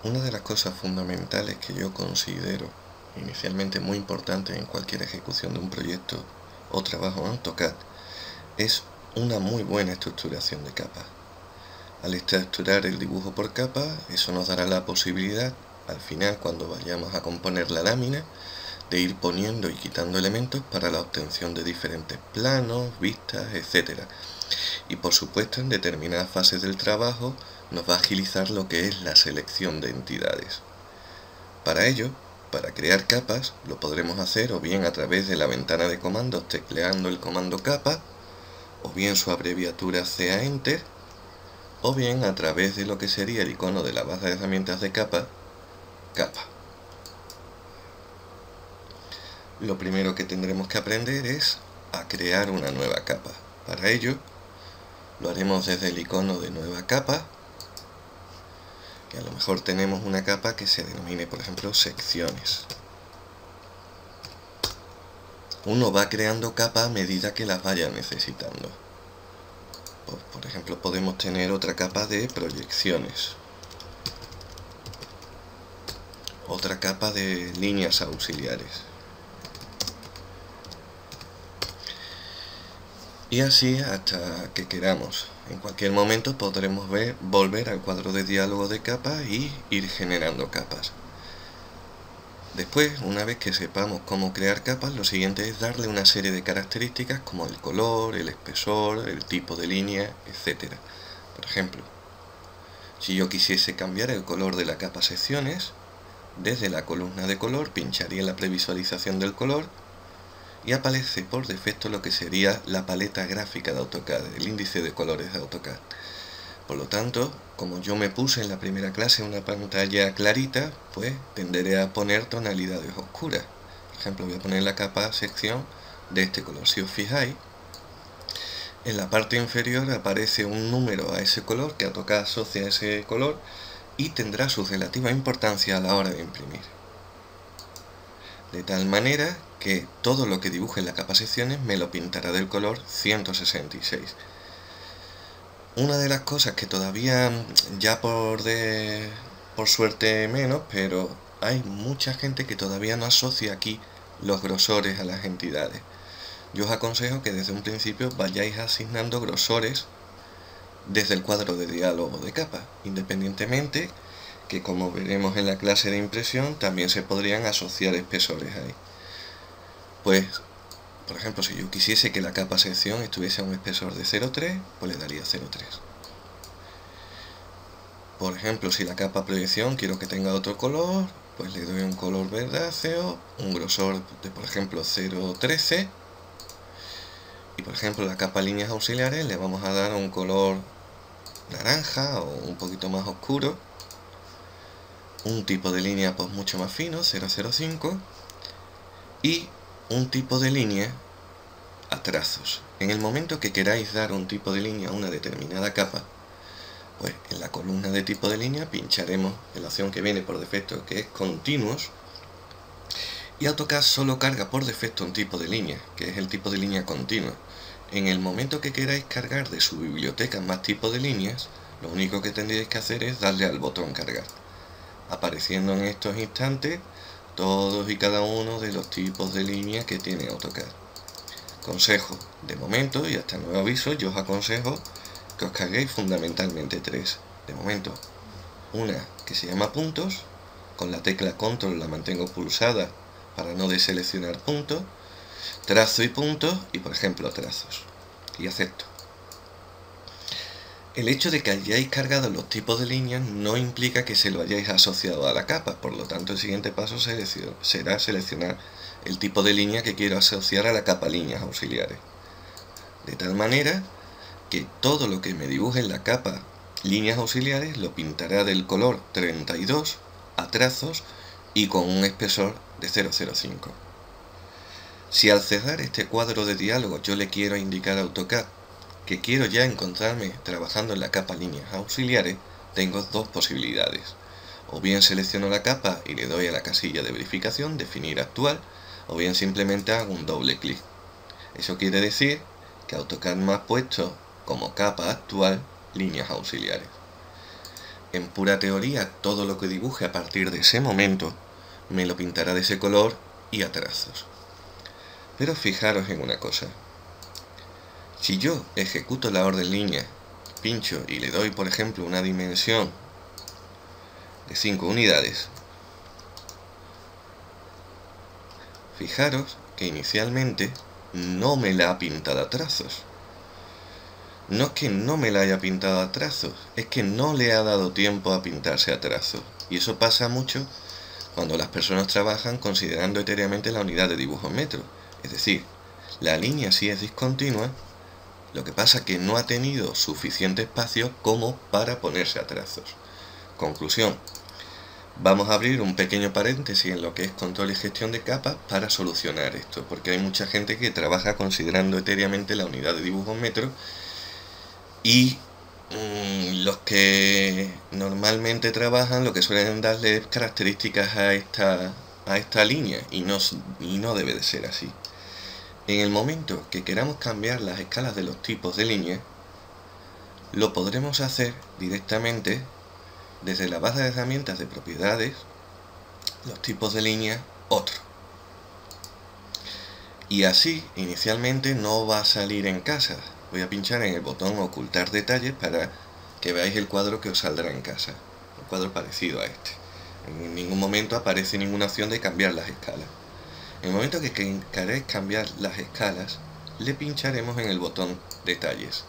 Una de las cosas fundamentales que yo considero inicialmente muy importante en cualquier ejecución de un proyecto o trabajo en AutoCAD es una muy buena estructuración de capas. Al estructurar el dibujo por capas, eso nos dará la posibilidad, al final cuando vayamos a componer la lámina, de ir poniendo y quitando elementos para la obtención de diferentes planos, vistas, etc. Y por supuesto en determinadas fases del trabajo nos va a agilizar lo que es la selección de entidades. Para ello, para crear capas, lo podremos hacer o bien a través de la ventana de comandos tecleando el comando capa, o bien su abreviatura sea Enter, o bien a través de lo que sería el icono de la base de herramientas de capa, capa. Lo primero que tendremos que aprender es a crear una nueva capa. Para ello, lo haremos desde el icono de nueva capa, que a lo mejor tenemos una capa que se denomine, por ejemplo, secciones. Uno va creando capas a medida que las vaya necesitando. Por ejemplo, podemos tener otra capa de proyecciones, otra capa de líneas auxiliares, y así hasta que queramos. En cualquier momento podremos volver al cuadro de diálogo de capas y ir generando capas. Después, una vez que sepamos cómo crear capas, lo siguiente es darle una serie de características como el color, el espesor, el tipo de línea, etc. Por ejemplo, si yo quisiese cambiar el color de la capa secciones, desde la columna de color pincharía en la previsualización del color y aparece por defecto lo que sería la paleta gráfica de AutoCAD, el índice de colores de AutoCAD. Por lo tanto, como yo me puse en la primera clase una pantalla clarita, pues tenderé a poner tonalidades oscuras. Por ejemplo, voy a poner la capa sección de este color. Si os fijáis, en la parte inferior aparece un número a ese color que AutoCAD asocia a ese color y tendrá su relativa importancia a la hora de imprimir. De tal manera que todo lo que dibuje en la capa secciones me lo pintará del color 166. Una de las cosas que todavía, ya por suerte menos, pero hay mucha gente que todavía no asocia aquí los grosores a las entidades. Yo os aconsejo que desde un principio vayáis asignando grosores desde el cuadro de diálogo de capa, independientemente que, como veremos en la clase de impresión, también se podrían asociar espesores ahí. Pues, por ejemplo, si yo quisiese que la capa sección estuviese a un espesor de 0,3, pues le daría 0,3. Por ejemplo, si la capa proyección quiero que tenga otro color, pues le doy un color verdáceo, un grosor de, por ejemplo, 0,13. Y por ejemplo, la capa líneas auxiliares le vamos a dar un color naranja o un poquito más oscuro. Un tipo de línea pues mucho más fino, 0,05. Y un tipo de línea a trazos. En el momento que queráis dar un tipo de línea a una determinada capa, pues en la columna de tipo de línea pincharemos en la opción que viene por defecto, que es continuos, y AutoCAD solo carga por defecto un tipo de línea, que es el tipo de línea continua. En el momento que queráis cargar de su biblioteca más tipos de líneas, lo único que tendréis que hacer es darle al botón cargar, apareciendo en estos instantes todos y cada uno de los tipos de línea que tiene AutoCAD. Consejo, de momento y hasta nuevo aviso, yo os aconsejo que os carguéis fundamentalmente tres. De momento, una que se llama puntos, con la tecla control la mantengo pulsada para no deseleccionar puntos, trazo y puntos, y por ejemplo trazos, y acepto. El hecho de que hayáis cargado los tipos de líneas no implica que se lo hayáis asociado a la capa, por lo tanto el siguiente paso será seleccionar el tipo de línea que quiero asociar a la capa líneas auxiliares, de tal manera que todo lo que me dibuje en la capa líneas auxiliares lo pintará del color 32 a trazos y con un espesor de 0,05. Si al cerrar este cuadro de diálogo yo le quiero indicar a AutoCAD que quiero ya encontrarme trabajando en la capa líneas auxiliares, tengo dos posibilidades. O bien selecciono la capa y le doy a la casilla de verificación, definir actual, o bien simplemente hago un doble clic. Eso quiere decir que AutoCAD me ha puesto como capa actual líneas auxiliares. en pura teoría, todo lo que dibuje a partir de ese momento me lo pintará de ese color y a trazos. Pero fijaros en una cosa. Si yo ejecuto la orden línea, pincho y le doy, por ejemplo, una dimensión de 5 unidades, fijaros que inicialmente no me la ha pintado a trazos. No es que no me la haya pintado a trazos, es que no le ha dado tiempo a pintarse a trazos. Y eso pasa mucho cuando las personas trabajan considerando etéreamente la unidad de dibujo en metro. Es decir, la línea sí es discontinua, lo que pasa es que no ha tenido suficiente espacio como para ponerse a trazos. Conclusión. Vamos a abrir un pequeño paréntesis en lo que es control y gestión de capas para solucionar esto, porque hay mucha gente que trabaja considerando etéreamente la unidad de dibujo en metro y los que normalmente trabajan lo que suelen darle características a esta línea y no debe de ser así. En el momento que queramos cambiar las escalas de los tipos de línea, lo podremos hacer directamente desde la base de herramientas de propiedades, los tipos de línea, otro. Y así, inicialmente no va a salir en casa. Voy a pinchar en el botón ocultar detalles para que veáis el cuadro que os saldrá en casa. Un cuadro parecido a este. En ningún momento aparece ninguna opción de cambiar las escalas. En el momento que queréis cambiar las escalas, le pincharemos en el botón detalles,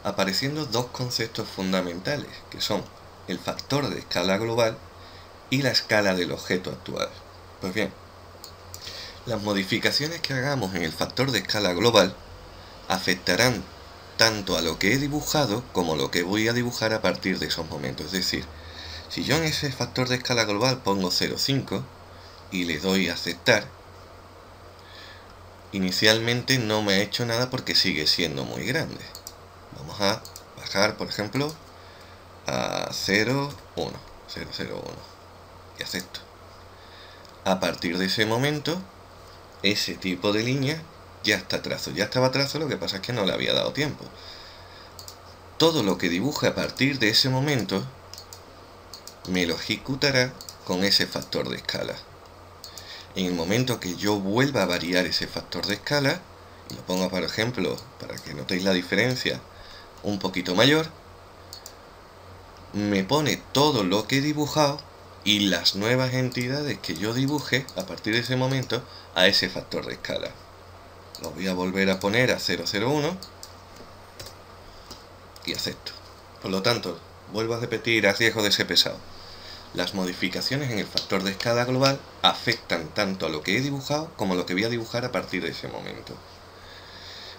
apareciendo dos conceptos fundamentales, que son el factor de escala global y la escala del objeto actual. Pues bien, las modificaciones que hagamos en el factor de escala global afectarán tanto a lo que he dibujado como a lo que voy a dibujar a partir de esos momentos. Es decir, si yo en ese factor de escala global pongo 0,5 y le doy a aceptar, inicialmente no me ha hecho nada porque sigue siendo muy grande. Vamos a bajar, por ejemplo, a 0,1 y acepto. A partir de ese momento, ese tipo de línea ya está a trazo. Ya estaba a trazo, lo que pasa es que no le había dado tiempo. Todo lo que dibuje a partir de ese momento me lo ejecutará con ese factor de escala. En el momento que yo vuelva a variar ese factor de escala, y lo pongo, por ejemplo, para que notéis la diferencia, un poquito mayor, me pone todo lo que he dibujado y las nuevas entidades que yo dibuje a partir de ese momento a ese factor de escala. Lo voy a volver a poner a 0,01 y acepto. Por lo tanto, vuelvo a repetir a riesgo de ser pesado. Las modificaciones en el factor de escala global afectan tanto a lo que he dibujado como a lo que voy a dibujar a partir de ese momento.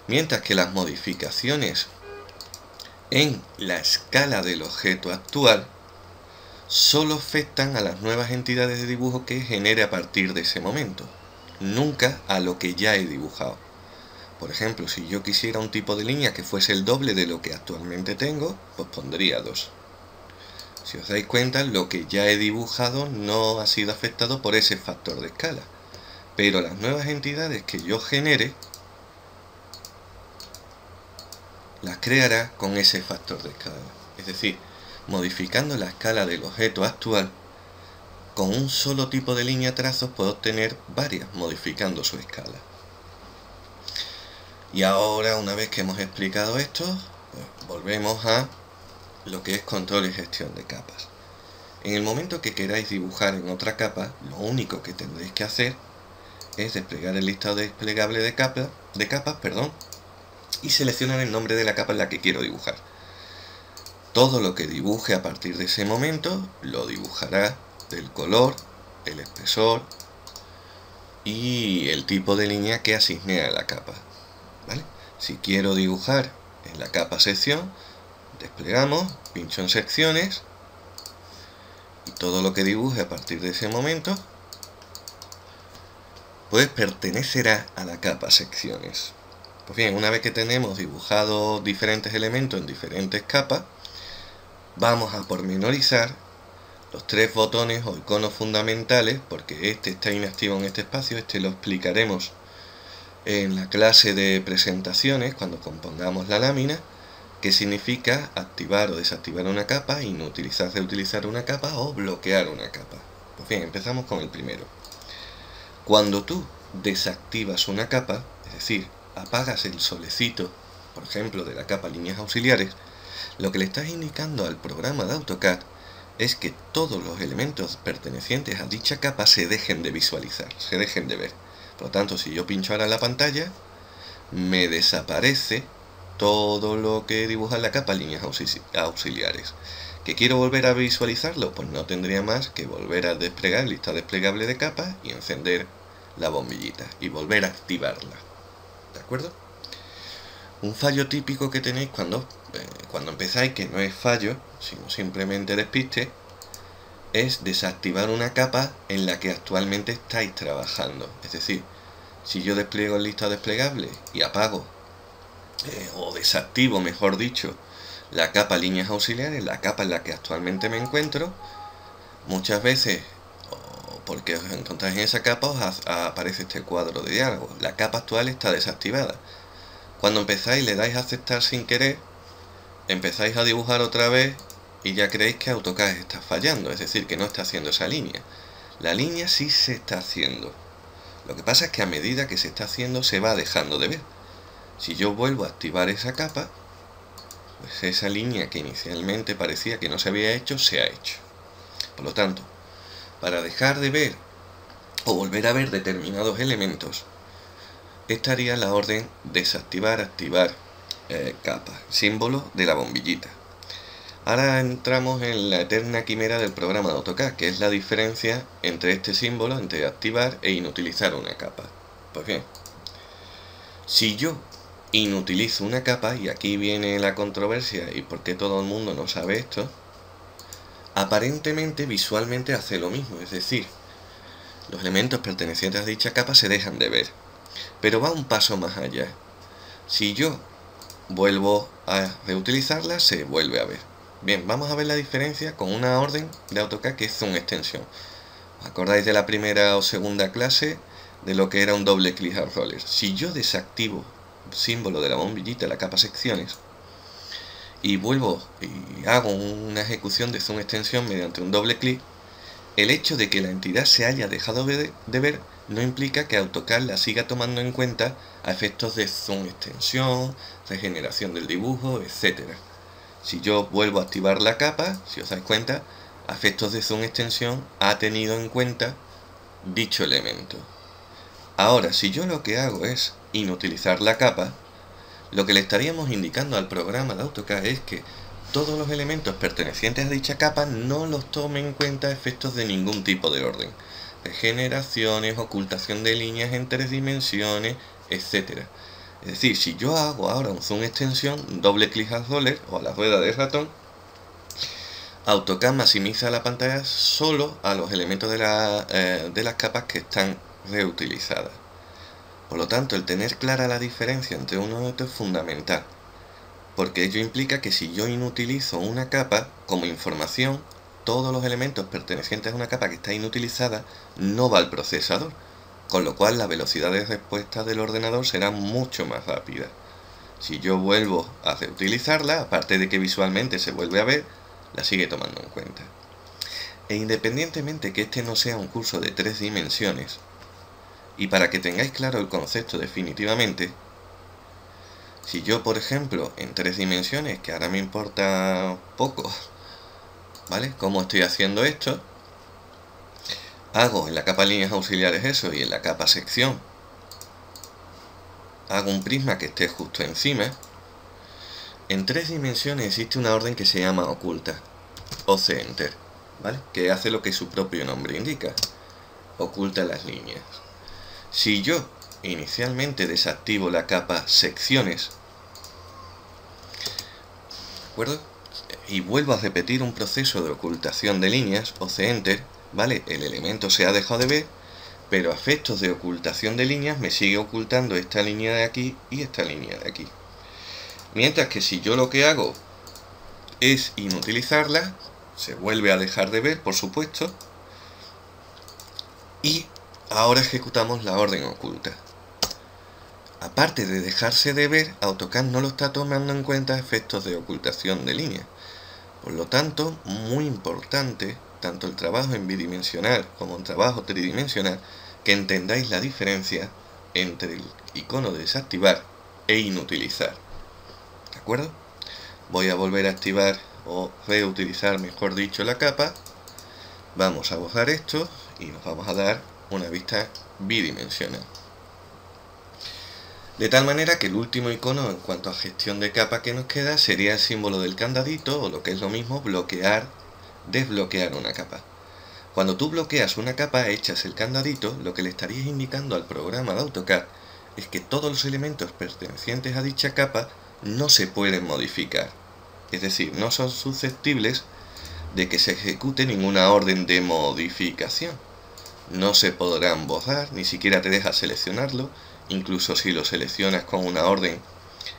Mientras que las modificaciones en la escala del objeto actual solo afectan a las nuevas entidades de dibujo que genere a partir de ese momento, nunca a lo que ya he dibujado. Por ejemplo, si yo quisiera un tipo de línea que fuese el doble de lo que actualmente tengo, pues pondría 2. Si os dais cuenta, lo que ya he dibujado no ha sido afectado por ese factor de escala, pero las nuevas entidades que yo genere las creará con ese factor de escala. Es decir, modificando la escala del objeto actual, con un solo tipo de línea trazos puedo obtener varias modificando su escala. Y ahora, una vez que hemos explicado esto, pues volvemos a lo que es control y gestión de capas. En el momento que queráis dibujar en otra capa, lo único que tendréis que hacer es desplegar el listado desplegable de capas, y seleccionar el nombre de la capa en la que quiero dibujar. Todo lo que dibuje a partir de ese momento lo dibujará del color, el espesor y el tipo de línea que asigné a la capa, ¿vale? Si quiero dibujar en la capa sección, desplegamos, pincho en secciones y todo lo que dibuje a partir de ese momento pues pertenecerá a la capa secciones. Pues bien, una vez que tenemos dibujado diferentes elementos en diferentes capas, vamos a pormenorizar los 3 botones o iconos fundamentales, porque este está inactivo en este espacio. Este lo explicaremos en la clase de presentaciones cuando compongamos la lámina, que significa activar o desactivar una capa, inutilizar, reutilizar una capa o bloquear una capa. Pues bien, empezamos con el primero. Cuando tú desactivas una capa, es decir, apagas el solecito, por ejemplo, de la capa líneas auxiliares, lo que le estás indicando al programa de AutoCAD es que todos los elementos pertenecientes a dicha capa se dejen de visualizar, se dejen de ver. Por lo tanto, si yo pincho ahora la pantalla, me desaparece todo lo que dibuja en la capa líneas auxiliares. ¿Que quiero volver a visualizarlo? Pues no tendría más que volver a desplegar lista desplegable de capas y encender la bombillita y volver a activarla. ¿De acuerdo? Un fallo típico que tenéis cuando empezáis, que no es fallo, sino simplemente despiste, es desactivar una capa en la que actualmente estáis trabajando. Es decir, si yo despliego el listado desplegable y apago, o desactivo, mejor dicho, la capa líneas auxiliares, la capa en la que actualmente me encuentro, muchas veces, porque os encontráis en esa capa, os aparece este cuadro de diálogo. La capa actual está desactivada. Cuando empezáis, le dais a aceptar sin querer, empezáis a dibujar otra vez y ya creéis que AutoCAD está fallando, es decir, que no está haciendo esa línea. La línea sí se está haciendo. Lo que pasa es que a medida que se está haciendo se va dejando de ver. Si yo vuelvo a activar esa capa, pues esa línea que inicialmente parecía que no se había hecho, se ha hecho. Por lo tanto, para dejar de ver o volver a ver determinados elementos, estaría la orden desactivar, activar capa, símbolo de la bombillita. Ahora entramos en la eterna quimera del programa de AutoCAD, que es la diferencia entre este símbolo, entre activar e inutilizar una capa. Pues bien, si yo inutilizo una capa, y aquí viene la controversia y por qué todo el mundo no sabe esto, aparentemente visualmente hace lo mismo, es decir, los elementos pertenecientes a dicha capa se dejan de ver, pero va un paso más allá. Si yo vuelvo a reutilizarla, se vuelve a ver. Bien, vamos a ver la diferencia con una orden de AutoCAD que es Zoom Extension. ¿Os acordáis de la primera o segunda clase de lo que era un doble clic al roller? Si yo desactivo símbolo de la bombillita, la capa secciones, y vuelvo y hago una ejecución de Zoom Extension mediante un doble clic, el hecho de que la entidad se haya dejado de ver no implica que AutoCAD la siga tomando en cuenta a efectos de zoom extensión, regeneración del dibujo, etc. Si yo vuelvo a activar la capa, si os dais cuenta, a efectos de zoom extensión ha tenido en cuenta dicho elemento. Ahora, si yo lo que hago es inutilizar la capa, lo que le estaríamos indicando al programa de AutoCAD es que todos los elementos pertenecientes a dicha capa no los tome en cuenta a efectos de ningún tipo de orden. Regeneraciones, ocultación de líneas en 3 dimensiones, etc. Es decir, si yo hago ahora un zoom extensión, doble clic al roller o a la rueda de ratón, AutoCAD maximiza la pantalla solo a los elementos de las capas que están reutilizadas. Por lo tanto, el tener clara la diferencia entre uno y otro es fundamental, porque ello implica que si yo inutilizo una capa como información, todos los elementos pertenecientes a una capa que está inutilizada no va al procesador, con lo cual la velocidad de respuesta del ordenador será mucho más rápida. Si yo vuelvo a reutilizarla, aparte de que visualmente se vuelve a ver, la sigue tomando en cuenta. E independientemente que este no sea un curso de 3 dimensiones, y para que tengáis claro el concepto definitivamente, si yo, por ejemplo, en 3 dimensiones, que ahora me importa poco, ¿vale? ¿Cómo estoy haciendo esto? Hago en la capa líneas auxiliares eso y en la capa sección hago un prisma que esté justo encima. En 3 dimensiones existe una orden que se llama oculta, OC Enter, ¿vale? Que hace lo que su propio nombre indica, oculta las líneas. Si yo inicialmente desactivo la capa secciones, ¿de acuerdo? Y vuelvo a repetir un proceso de ocultación de líneas, OC Enter, ¿vale? El elemento se ha dejado de ver, pero a efectos de ocultación de líneas me sigue ocultando esta línea de aquí y esta línea de aquí. Mientras que si yo lo que hago es inutilizarla, se vuelve a dejar de ver, por supuesto, y ahora ejecutamos la orden oculta. aparte de dejarse de ver, AutoCAD no lo está tomando en cuenta efectos de ocultación de línea. Por lo tanto, muy importante, tanto el trabajo en bidimensional como el trabajo tridimensional, que entendáis la diferencia entre el icono de desactivar e inutilizar. ¿De acuerdo? Voy a volver a activar o reutilizar, mejor dicho, la capa. Vamos a borrar esto y nos vamos a dar una vista bidimensional. De tal manera que el último icono en cuanto a gestión de capa que nos queda sería el símbolo del candadito, o lo que es lo mismo, bloquear, desbloquear una capa. Cuando tú bloqueas una capa, echas el candadito, lo que le estarías indicando al programa de AutoCAD es que todos los elementos pertenecientes a dicha capa no se pueden modificar. Es decir, no son susceptibles de que se ejecute ninguna orden de modificación. No se podrán borrar, ni siquiera te deja seleccionarlo. Incluso si lo seleccionas con una orden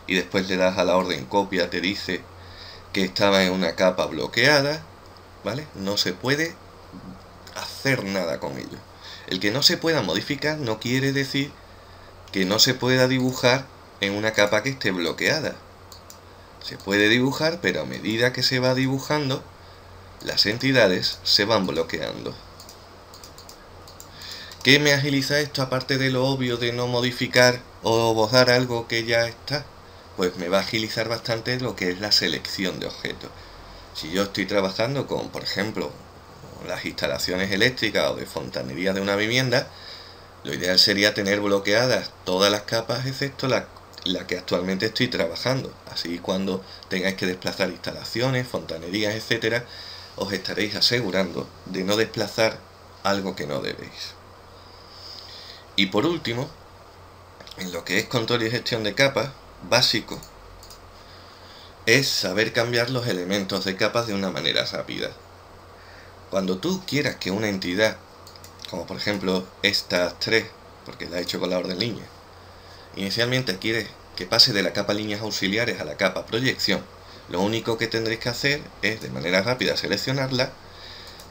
y después le das a la orden copia, te dice que estaba en una capa bloqueada, ¿vale? No se puede hacer nada con ello. El que no se pueda modificar no quiere decir que no se pueda dibujar en una capa que esté bloqueada. Se puede dibujar, pero a medida que se va dibujando, las entidades se van bloqueando. ¿Qué me agiliza esto aparte de lo obvio de no modificar o borrar algo que ya está? Pues me va a agilizar bastante lo que es la selección de objetos. Si yo estoy trabajando con, por ejemplo, las instalaciones eléctricas o de fontanería de una vivienda, lo ideal sería tener bloqueadas todas las capas excepto la que actualmente estoy trabajando. Así cuando tengáis que desplazar instalaciones, fontanerías, etcétera, os estaréis asegurando de no desplazar algo que no debéis. Y por último, en lo que es control y gestión de capas, básico es saber cambiar los elementos de capas de una manera rápida. Cuando tú quieras que una entidad, como por ejemplo estas tres, porque la he hecho con la orden línea, inicialmente quieres que pase de la capa líneas auxiliares a la capa proyección, lo único que tendréis que hacer es de manera rápida seleccionarla,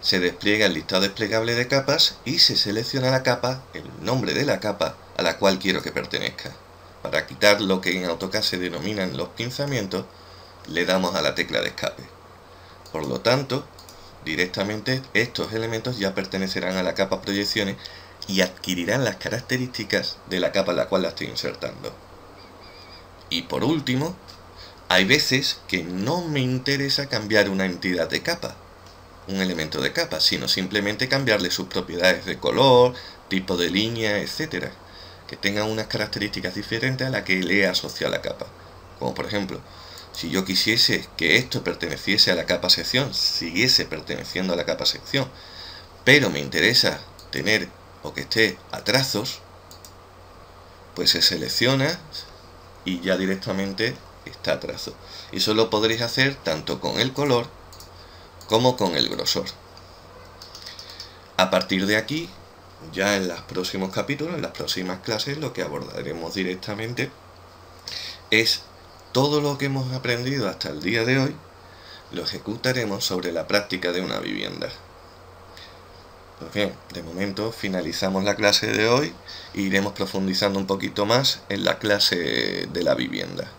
se despliega el listado desplegable de capas y se selecciona la capa, el nombre de la capa a la cual quiero que pertenezca. Para quitar lo que en AutoCAD se denominan los pinzamientos, le damos a la tecla de escape. Por lo tanto, directamente estos elementos ya pertenecerán a la capa proyecciones y adquirirán las características de la capa en la cual la estoy insertando. Y por último, hay veces que no me interesa cambiar una entidad de capa, un elemento de capa, sino simplemente cambiarle sus propiedades de color, tipo de línea, etcétera, que tengan unas características diferentes a la que le he asociado a la capa. Como por ejemplo, si yo quisiese que esto perteneciese a la capa sección, siguiese perteneciendo a la capa sección, pero me interesa tener o que esté a trazos, pues se selecciona y ya directamente está a trazo. Y eso lo podréis hacer tanto con el color como con el grosor. A partir de aquí, ya en los próximos capítulos, en las próximas clases, lo que abordaremos directamente es todo lo que hemos aprendido hasta el día de hoy, lo ejecutaremos sobre la práctica de una vivienda. Pues bien, de momento finalizamos la clase de hoy e iremos profundizando un poquito más en la clase de la vivienda.